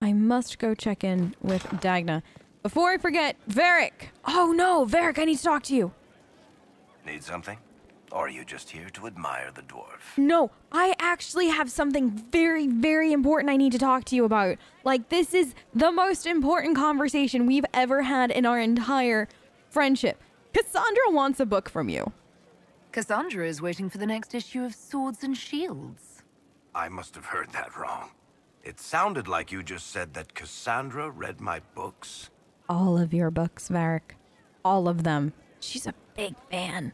I must go check in with Dagna. Before I forget, Varric! Oh no, Varric, I need to talk to you. Need something? Or are you just here to admire the dwarf? No, I actually have something very, very important I need to talk to you about. Like, this is the most important conversation we've ever had in our entire friendship. Cassandra wants a book from you. Cassandra is waiting for the next issue of Swords and Shields. I must have heard that wrong. It sounded like you just said that Cassandra read my books. All of your books, Varric. All of them. She's a big fan.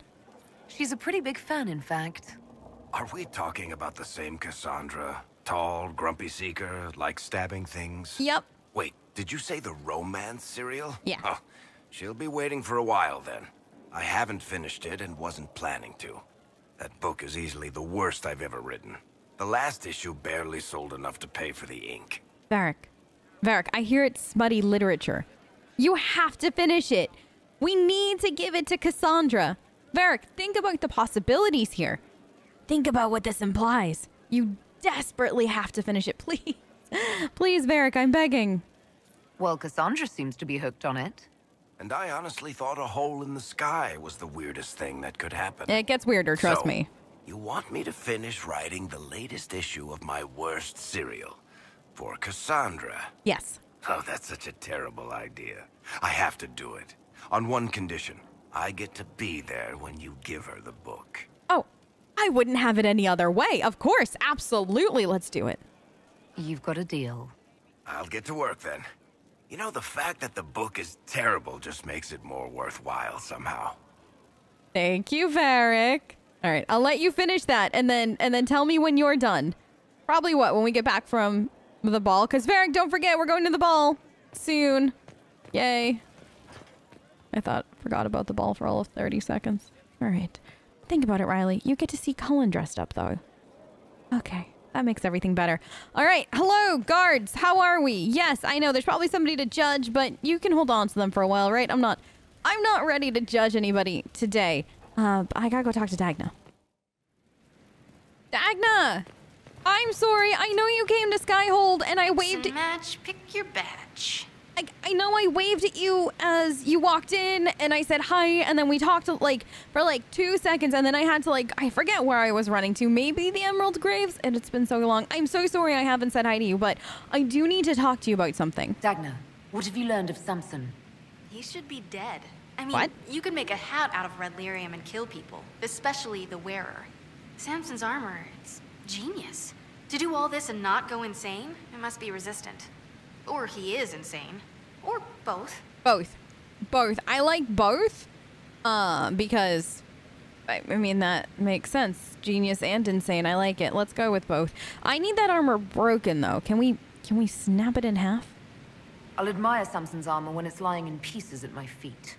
She's a pretty big fan, in fact. Are we talking about the same Cassandra? Tall, grumpy seeker, like stabbing things? Yep. Wait, did you say the romance serial? Yeah. Oh, she'll be waiting for a while then. I haven't finished it and wasn't planning to. That book is easily the worst I've ever written. The last issue barely sold enough to pay for the ink. Varric, I hear it's smutty literature. You have to finish it. We need to give it to Cassandra. Varric, think about the possibilities here. Think about what this implies. You desperately have to finish it, please. Please, Varric, I'm begging. Well, Cassandra seems to be hooked on it. And I honestly thought a hole in the sky was the weirdest thing that could happen. It gets weirder, trust me. You want me to finish writing the latest issue of my worst serial for Cassandra? Yes. Oh, that's such a terrible idea. I have to do it. On one condition. I get to be there when you give her the book. Oh, I wouldn't have it any other way. Of course, absolutely, let's do it. You've got a deal. I'll get to work then. You know, the fact that the book is terrible just makes it more worthwhile somehow. Thank you, Varric. All right, I'll let you finish that and then tell me when you're done. Probably when we get back from the ball. Because Varric, don't forget, we're going to the ball soon. Yay. I forgot about the ball for all of 30 seconds. All right. Think about it, Riley. You get to see Cullen dressed up, though. Okay. That makes everything better. All right. Hello, guards. How are we? Yes, I know there's probably somebody to judge, but you can hold on to them for a while, right? I'm not ready to judge anybody today. I gotta go talk to Dagna. Dagna! I'm sorry. I know you came to Skyhold and I waved... Match, pick your badge. I know I waved at you as you walked in and I said hi and then we talked for 2 seconds and then I had to I forget where I was running to. Maybe the Emerald Graves? And it's been so long. I'm so sorry I haven't said hi to you, but I do need to talk to you about something. Dagna, what have you learned of Samson? He should be dead. I mean, What? You could make a hat out of red lyrium and kill people, especially the wearer. Samson's armor, it's genius. To do all this and not go insane, it must be resistant. Or he is insane. Or both. Both. I like both. Because, I mean, that makes sense. Genius and insane. I like it. Let's go with both. I need that armor broken, though. Can we snap it in half? I'll admire Samson's armor when it's lying in pieces at my feet.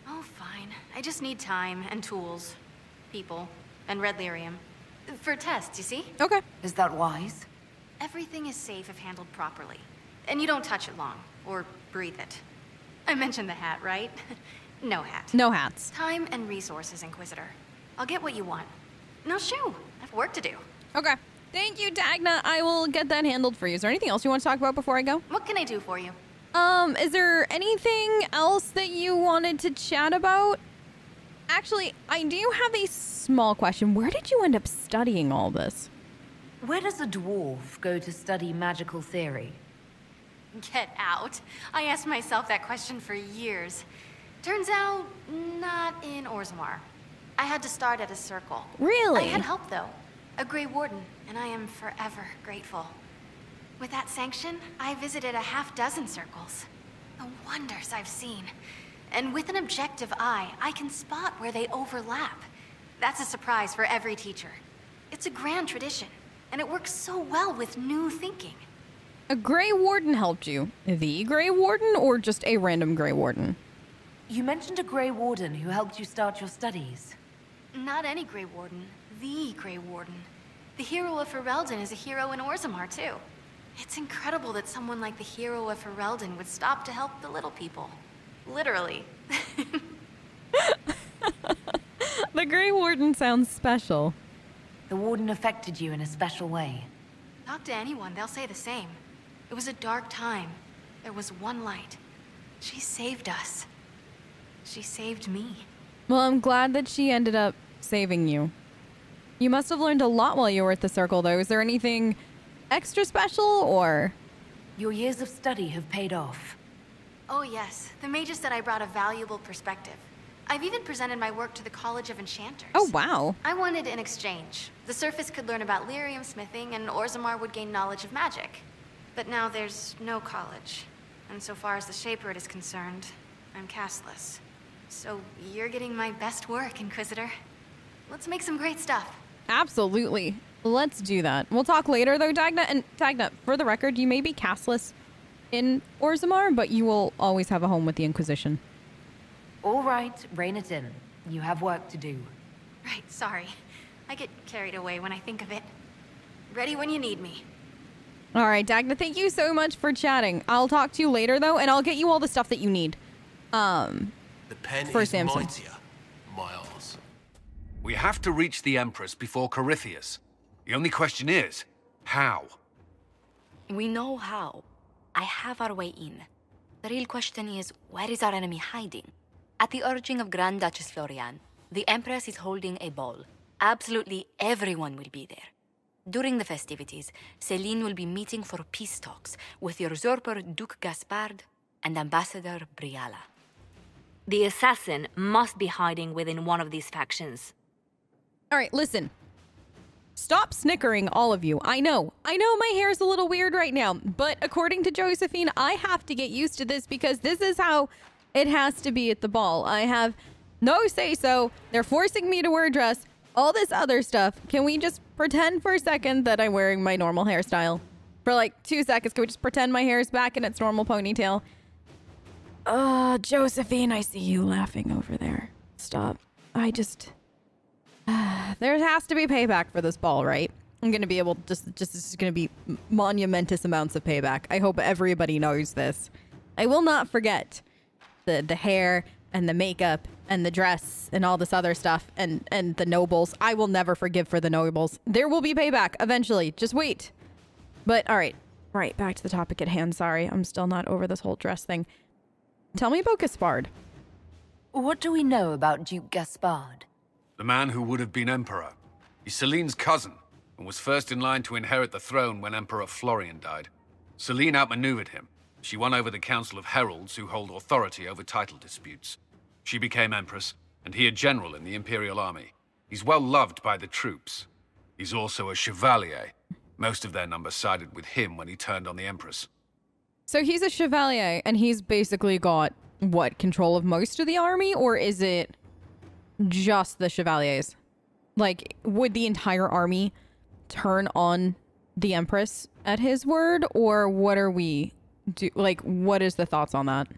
Oh, fine. I just need time and tools, people, and red lyrium. For tests, you see? Okay. Is that wise? Everything is safe if handled properly. And you don't touch it long, or breathe it. I mentioned the hat, right? No hat. No hats. Time and resources, Inquisitor. I'll get what you want. Now shoo, I have work to do. Okay. Thank you, Dagna. I will get that handled for you. Is there anything else you want to talk about before I go? What can I do for you? Is there anything else that you wanted to chat about? Actually, I do have a small question. Where did you end up studying all this? Where does a dwarf go to study magical theory? Get out. I asked myself that question for years. Turns out, not in Orzammar. I had to start at a circle. Really? I had help, though. A Grey Warden, and I am forever grateful. With that sanction, I visited a half-dozen circles. The wonders I've seen. And with an objective eye, I can spot where they overlap. That's a surprise for every teacher. It's a grand tradition, and it works so well with new thinking. A Grey Warden helped you. The Grey Warden or just a random Grey Warden? You mentioned a Grey Warden who helped you start your studies. Not any Grey Warden. The Grey Warden. The hero of Ferelden is a hero in Orzammar, too. It's incredible that someone like the hero of Ferelden would stop to help the little people. Literally. The Grey Warden sounds special. The Warden affected you in a special way. Talk to anyone, they'll say the same. It was a dark time. There was one light. She saved us. She saved me. Well, I'm glad that she ended up saving you. You must have learned a lot while you were at the Circle, though. Is there anything extra special, or...? Your years of study have paid off. Oh yes, the Mage said I brought a valuable perspective. I've even presented my work to the College of Enchanters. Oh, wow. I wanted an exchange. The Surface could learn about lyrium smithing, and Orzammar would gain knowledge of magic. But now there's no college. And so far as the Shaper is concerned, I'm castless. So you're getting my best work, Inquisitor. Let's make some great stuff. Absolutely. Let's do that. We'll talk later, though, Dagna. And Dagna, for the record, you may be castless in Orzammar, but you will always have a home with the Inquisition. All right, rein it in. You have work to do. Right, sorry. I get carried away when I think of it. Ready when you need me. All right, Dagna, thank you so much for chatting. I'll talk to you later, though, and I'll get you all the stuff that you need. The pen for is Samson. mightier, Miles. We have to reach the Empress before Corypheus. The only question is, how? We know how. I have our way in. The real question is, where is our enemy hiding? At the urging of Grand Duchess Florian, the Empress is holding a ball. Absolutely everyone will be there. During the festivities, Celine will be meeting for peace talks with Usurper Duke Gaspard and Ambassador Briala. The assassin must be hiding within one of these factions. All right, listen. Stop snickering, all of you. I know my hair is a little weird right now, but according to Josephine, I have to get used to this because this is how it has to be at the ball. I have no say-so. They're forcing me to wear a dress, all this other stuff. Can we just pretend for a second that I'm wearing my normal hairstyle? For like 2 seconds, can we just pretend my hair is back in its normal ponytail? Josephine, I see you laughing over there. Stop. I just... there has to be payback for this ball, right? I'm going to be able to just this is going to be monumentous amounts of payback. I hope everybody knows this. I will not forget the hair and the makeup and the dress and all this other stuff and the nobles. I will never forgive for the nobles. There will be payback eventually. Just wait. But all right. Right, back to the topic at hand. Sorry, I'm still not over this whole dress thing. Tell me about Gaspard. What do we know about Duke Gaspard? The man who would have been Emperor. He's Celine's cousin, and was first in line to inherit the throne when Emperor Florian died. Celine outmaneuvered him. She won over the Council of Heralds, who hold authority over title disputes. She became Empress, and he a general in the Imperial Army. He's well loved by the troops. He's also a chevalier. Most of their number sided with him when he turned on the Empress. So he's a chevalier, and he's basically got, what, control of most of the army? Or is it just the chevaliers? Like, would the entire army turn on the Empress at his word? Or what are we... what is the thoughts on that?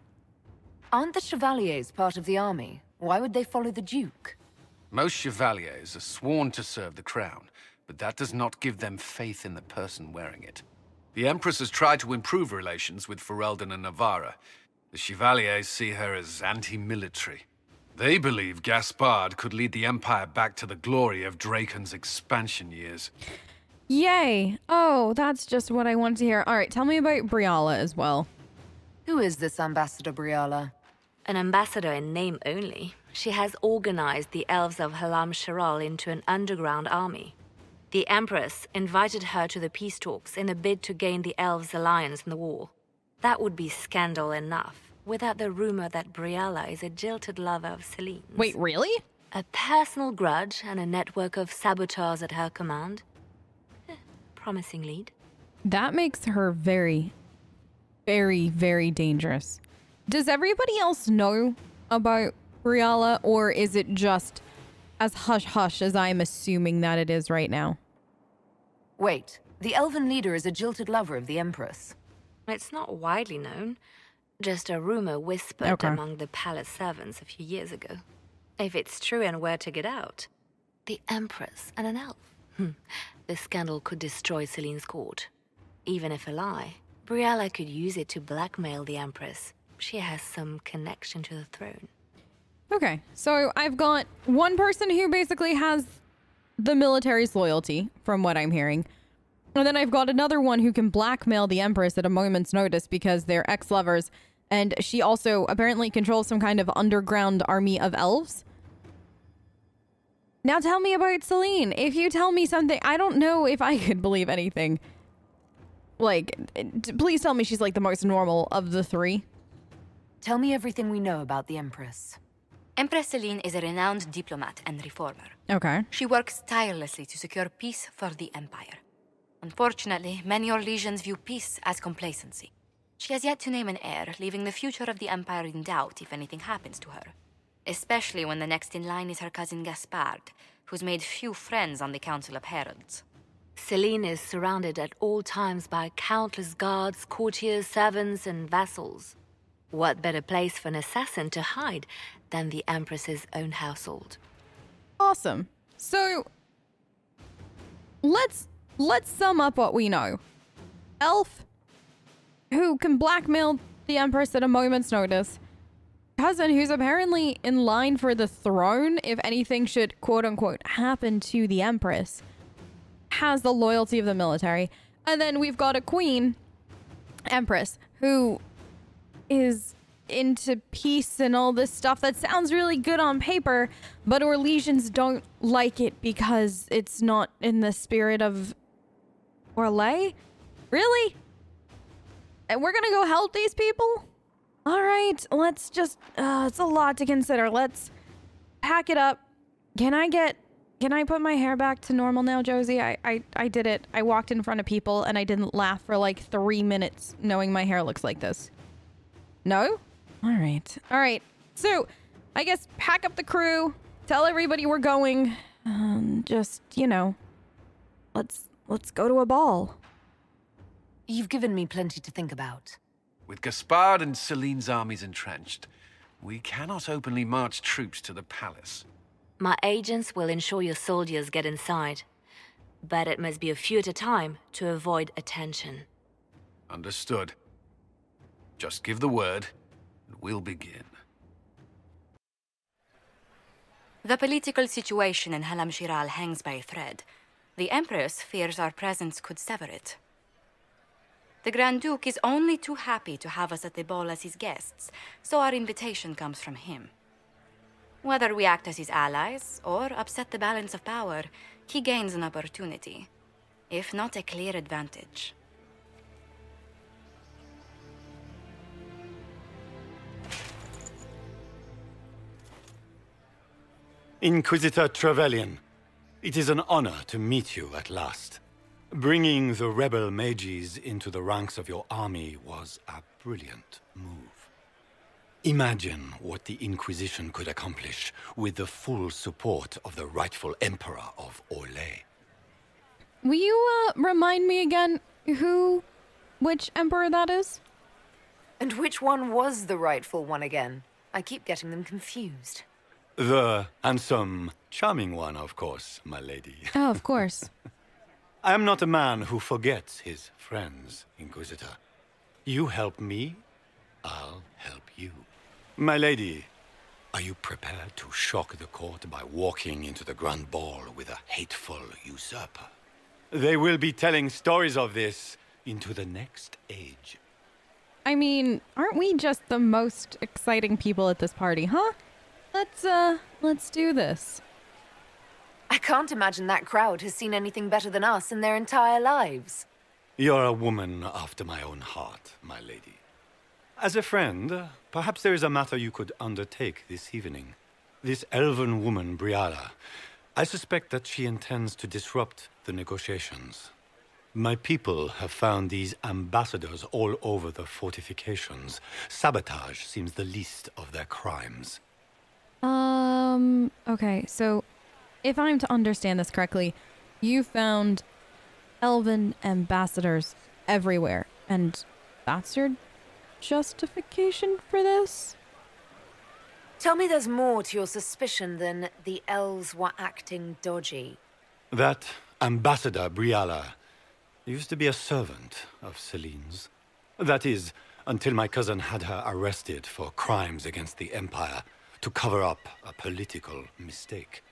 Aren't the chevaliers part of the army? Why would they follow the Duke? Most chevaliers are sworn to serve the crown, but that does not give them faith in the person wearing it. The Empress has tried to improve relations with Ferelden and Navarra. The chevaliers see her as anti-military. They believe Gaspard could lead the Empire back to the glory of Draken's expansion years. Yay! Oh, that's just what I wanted to hear. All right, tell me about Briala as well. Who is this Ambassador Briala? An ambassador in name only. She has organized the elves of Halam Sharal into an underground army. The Empress invited her to the peace talks in a bid to gain the elves' alliance in the war. That would be scandal enough, without the rumor that Briala is a jilted lover of Celine's. Wait, really? A personal grudge and a network of saboteurs at her command. Promising lead. That makes her very, very, very dangerous. Does everybody else know about Briala, or is it just as hush-hush as I'm assuming that it is right now? Wait, the elven leader is a jilted lover of the Empress. It's not widely known. Just a rumor whispered among the palace servants a few years ago. If it's true and were to get out, the Empress and an elf. The scandal could destroy Celine's court. Even if a lie, Briala could use it to blackmail the Empress. She has some connection to the throne. Okay, so I've got one person who basically has the military's loyalty, from what I'm hearing. And then I've got another one who can blackmail the Empress at a moment's notice because they're ex-lovers. And she also apparently controls some kind of underground army of elves. Now tell me about Celine. If you tell me something, I don't know if I could believe anything. Like, please tell me she's like the most normal of the three. Tell me everything we know about the Empress. Empress Celine is a renowned diplomat and reformer. Okay. She works tirelessly to secure peace for the Empire. Unfortunately, many Orlesians view peace as complacency. She has yet to name an heir, leaving the future of the Empire in doubt if anything happens to her. Especially when the next in line is her cousin Gaspard, who's made few friends on the Council of Heralds. Celine is surrounded at all times by countless guards, courtiers, servants, and vassals. What better place for an assassin to hide than the Empress's own household? Awesome. So, let's sum up what we know. Elf, who can blackmail the Empress at a moment's notice. Cousin, who's apparently in line for the throne if anything should, quote-unquote, happen to the Empress. Has the loyalty of the military. And then we've got a queen, Empress, who is into peace and all this stuff that sounds really good on paper, but Orlesians don't like it because it's not in the spirit of Orlais? Really? And we're gonna go help these people? All right, let's just, it's a lot to consider. Let's pack it up. Can I put my hair back to normal now, Josie? I did it. I walked in front of people and I didn't laugh for like 3 minutes knowing my hair looks like this. No? All right. So, I guess pack up the crew, tell everybody we're going, just, you know, let's go to a ball. You've given me plenty to think about. With Gaspard and Celine's armies entrenched, we cannot openly march troops to the palace. My agents will ensure your soldiers get inside, but it must be a few at a time to avoid attention. Understood. Just give the word, and we'll begin. The political situation in Halam Shiral hangs by a thread. The Empress fears our presence could sever it. The Grand Duke is only too happy to have us at the ball as his guests, so our invitation comes from him. Whether we act as his allies or upset the balance of power, he gains an opportunity, if not a clear advantage. Inquisitor Trevelyan, it is an honor to meet you at last. Bringing the rebel mages into the ranks of your army was a brilliant move. Imagine what the Inquisition could accomplish with the full support of the rightful Emperor of Orlais. Will you, remind me again which Emperor that is? And which one was the rightful one again? I keep getting them confused. The handsome, charming one, of course, my lady. Oh, of course. I am not a man who forgets his friends, Inquisitor. You help me, I'll help you. My lady, are you prepared to shock the court by walking into the Grand Ball with a hateful usurper? They will be telling stories of this into the next age. I mean, aren't we just the most exciting people at this party, huh? Let's do this. I can't imagine that crowd has seen anything better than us in their entire lives. You're a woman after my own heart, my lady. As a friend, perhaps there is a matter you could undertake this evening. This elven woman, Briala, I suspect that she intends to disrupt the negotiations. My people have found these ambassadors all over the fortifications. Sabotage seems the least of their crimes. Okay, so if I'm to understand this correctly, you found elven ambassadors everywhere, and that's your justification for this? Tell me there's more to your suspicion than the elves were acting dodgy. That Ambassador Briala used to be a servant of Celine's. That is, until my cousin had her arrested for crimes against the Empire to cover up a political mistake.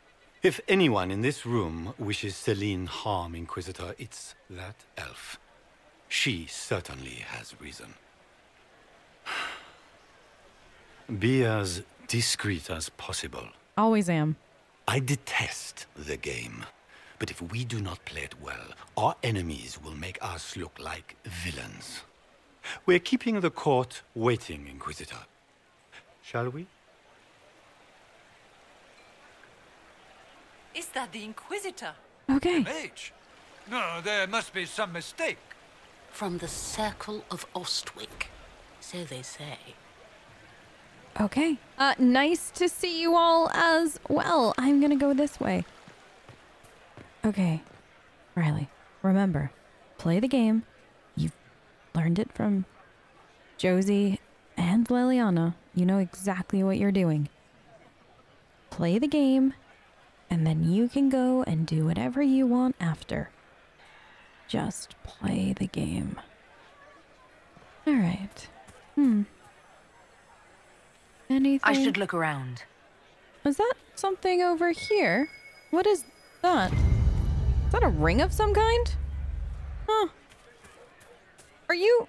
If anyone in this room wishes Celine harm, Inquisitor, it's that elf. She certainly has reason. Be as discreet as possible. Always am. I detest the game, but if we do not play it well, our enemies will make us look like villains. We're keeping the court waiting, Inquisitor. Shall we? Is that the Inquisitor? Okay. Mage? No, there must be some mistake. From the Circle of Ostwick, so they say. Okay. Nice to see you all as well. I'm gonna go this way. Okay. Riley, remember, play the game. You've learned it from Josie and Liliana. You know exactly what you're doing. Play the game, and then you can go and do whatever you want after. Just play the game. All right. Anything? I should look around. Is that something over here? What is that? Is that a ring of some kind? Huh. Are you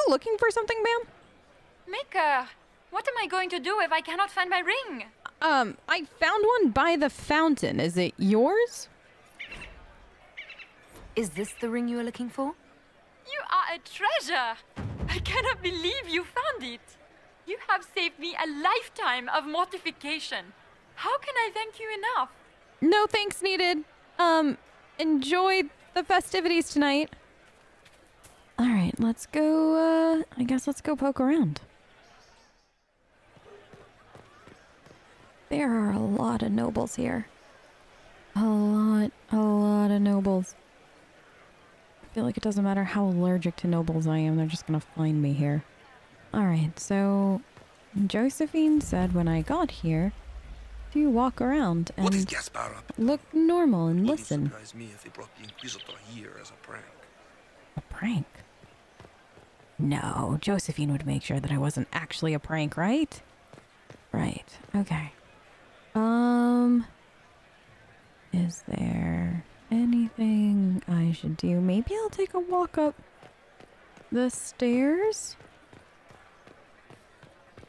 looking for something, ma'am? Mika, what am I going to do if I cannot find my ring? I found one by the fountain. Is it yours? Is this the ring you are looking for? You are a treasure! I cannot believe you found it. You have saved me a lifetime of mortification. How can I thank you enough? No thanks needed. Enjoy the festivities tonight. All right, let's go, I guess let's go poke around. There are a lot of nobles here. A lot of nobles. I feel like it doesn't matter how allergic to nobles I am, they're just gonna find me here. Alright, so Josephine said when I got here to walk around and what is Gaspar up? Look normal and listen. Wouldn't surprise me if he brought the Inquisitor here as a prank. A prank? No, Josephine would make sure that I wasn't actually a prank, right? Right, okay. Is there anything I should do? Maybe I'll take a walk up the stairs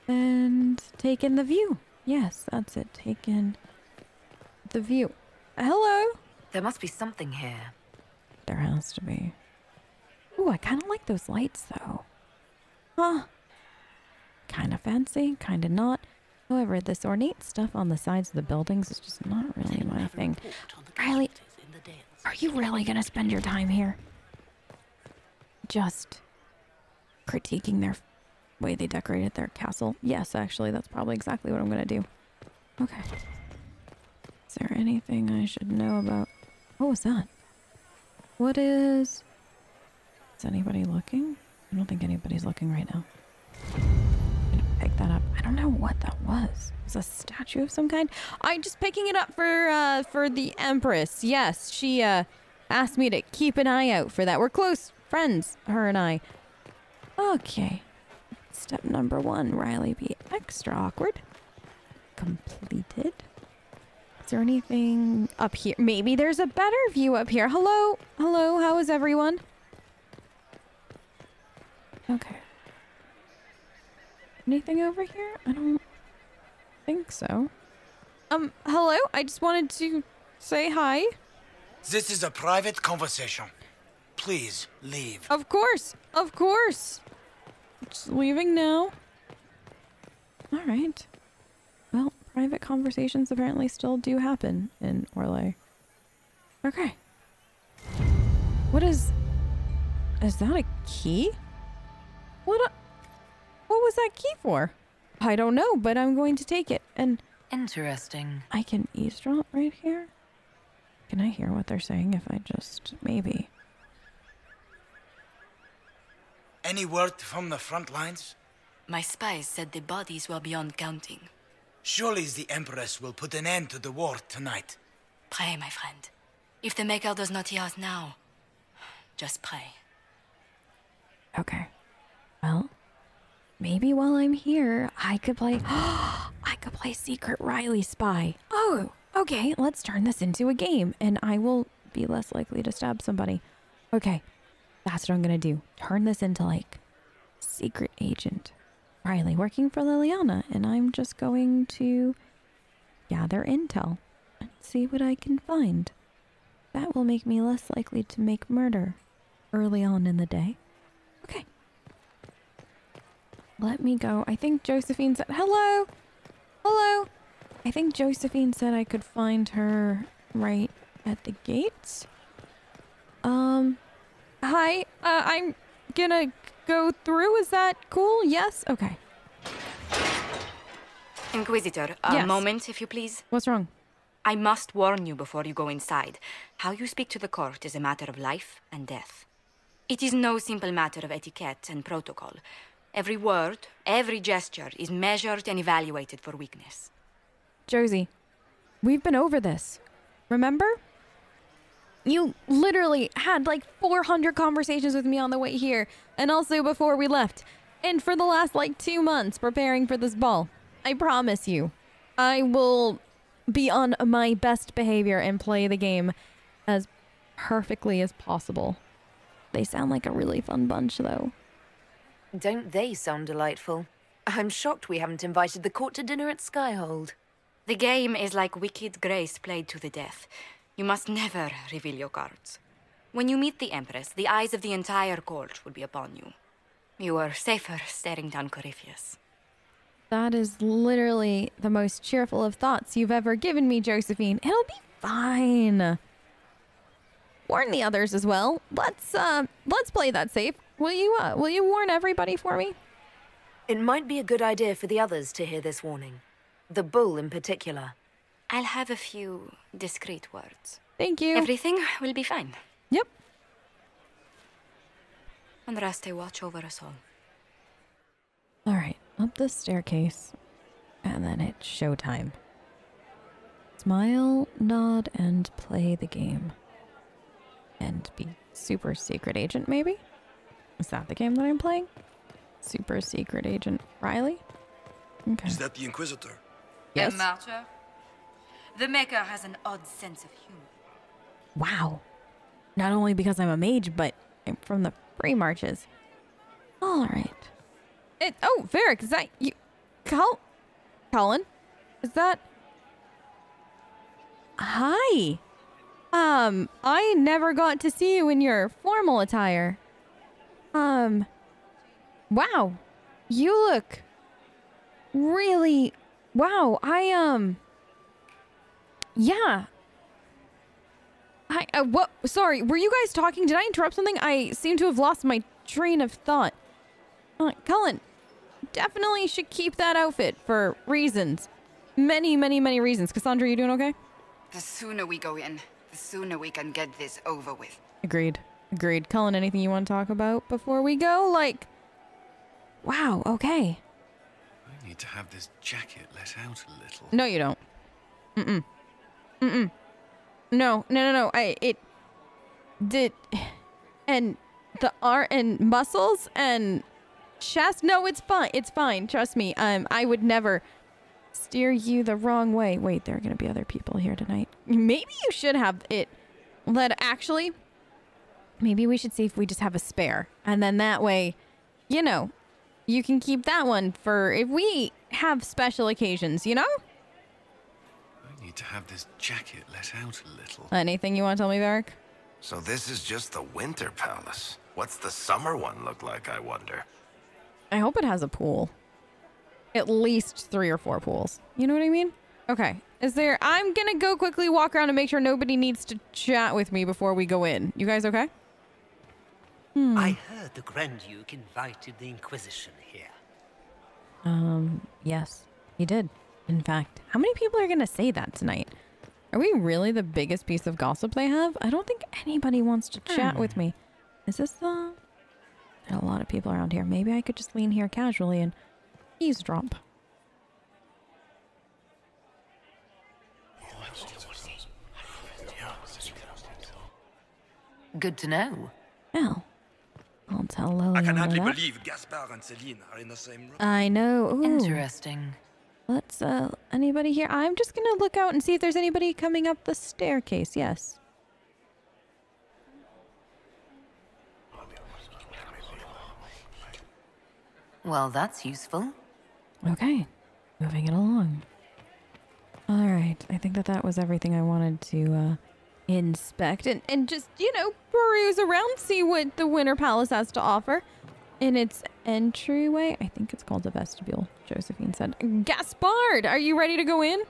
and take in the view. Yes, that's it. Take in the view. Hello? There must be something here. There has to be. Ooh, I kind of like those lights though. Huh. Kind of fancy, kind of not. However, this ornate stuff on the sides of the buildings is just not really my thing. Riley, are you really gonna spend your time here? Just critiquing their way they decorated their castle? Yes, actually, that's probably exactly what I'm gonna do. Okay. Is there anything I should know about? What was that? What is... Is anybody looking? I don't think anybody's looking right now. Pick that up. I don't know what that was. It was a statue of some kind. I'm just picking it up for the Empress. Yes, she asked me to keep an eye out for that. We're close friends, her and I. Okay. Step number 1, Riley be extra awkward. Completed. Is there anything up here? Maybe there's a better view up here. Hello? Hello, how is everyone? Okay. Anything over here? I don't think so. Hello? I just wanted to say hi. This is a private conversation. Please, leave. Of course. Of course. Just leaving now. Alright. Well, private conversations apparently still do happen in Orlais. Okay. What is... Is that a key? What was that key for? I don't know, but I'm going to take it, and... Interesting. I can eavesdrop right here? Can I hear what they're saying if I just... maybe... Any word from the front lines? My spies said the bodies were beyond counting. Surely the Empress will put an end to the war tonight. Pray, my friend. If the Maker does not hear us now, just pray. Okay. Well, maybe while I'm here, I could play... I could play Secret Riley Spy. Oh, Okay, let's turn this into a game, and I will be less likely to stab somebody. Okay, that's what I'm gonna do. Turn this into, like, secret agent Riley working for Liliana, and I'm just going to gather intel and see what I can find. That will make me less likely to make murder early on in the day. Okay. Let me go. I think Josephine said, hello! Hello! I think Josephine said I could find her right at the gates. Hi. I'm gonna go through. Is that cool? Yes? Okay. Inquisitor, a moment, if you please. What's wrong? I must warn you before you go inside. How you speak to the court is a matter of life and death. It is no simple matter of etiquette and protocol. Every word, every gesture is measured and evaluated for weakness. Josie, we've been over this. Remember? You literally had like 400 conversations with me on the way here, and also before we left. And for the last like 2 months preparing for this ball. I promise you, I will be on my best behavior and play the game as perfectly as possible. They sound like a really fun bunch, though. Don't they sound delightful? I'm shocked we haven't invited the court to dinner at Skyhold. The game is like Wicked Grace played to the death. You must never reveal your cards. When you meet the Empress, the eyes of the entire court will be upon you. You are safer staring down Corypheus. That is literally the most cheerful of thoughts you've ever given me, Josephine. It'll be fine. Warn the others as well. Let's play that safe. Will you warn everybody for me? It might be a good idea for the others to hear this warning. The bull in particular. I'll have a few discreet words. Thank you. Everything will be fine. Yep. Andraste, watch over us all. All right, up the staircase, and then it's showtime. Smile, nod, and play the game. And be super secret agent, maybe? Is that the game that I'm playing? Super secret agent Riley? Okay. Is that the Inquisitor? Yes. A martyr? The Maker has an odd sense of humor. Wow. Not only because I'm a mage, but I'm from the free marches. All right. Oh, Varric, is that you? Colin? Is that? Hi. I never got to see you in your formal attire. Wow. You look really, wow. Yeah. What? Sorry, were you guys talking? Did I interrupt something? I seem to have lost my train of thought. Cullen, definitely should keep that outfit for reasons. Many, many, many reasons. Cassandra, you doing okay? The sooner we go in, the sooner we can get this over with. Agreed. Cullen, anything you want to talk about before we go? Like, wow, okay. I need to have this jacket let out a little. No, you don't. No. And the arm and muscles and chest. No, it's fine. It's fine. Trust me. I would never steer you the wrong way. Wait, there are going to be other people here tonight. Maybe you should have it actually, maybe we should see if we just have a spare. And then that way, you know, you can keep that one for if we have special occasions, you know? I need to have this jacket let out a little. Anything you want to tell me, Varric? So this is just the winter palace. What's the summer one look like, I wonder? I hope it has a pool. At least 3 or 4 pools. You know what I mean? Okay. I'm gonna go quickly walk around and make sure nobody needs to chat with me before we go in. You guys okay? I heard the Grand Duke invited the Inquisition here. Yes, he did. In fact, how many people are gonna say that tonight? Are we really the biggest piece of gossip they have? I don't think anybody wants to chat with me. Is this there are a lot of people around here. Maybe I could just lean here casually and eavesdrop. Good to know. Well, I'll tell Lily. I can hardly believe Gaspard and Celine are in the same room. I know. Ooh. Interesting. Let's, anybody here? I'm just gonna look out and see if there's anybody coming up the staircase. Yes. Well, that's useful. Okay. Moving it along. All right. I think that was everything I wanted to, inspect and just, you know, peruse around, see what the Winter Palace has to offer in its entryway. I think it's called the vestibule, Josephine said. Gaspard, are you ready to go in?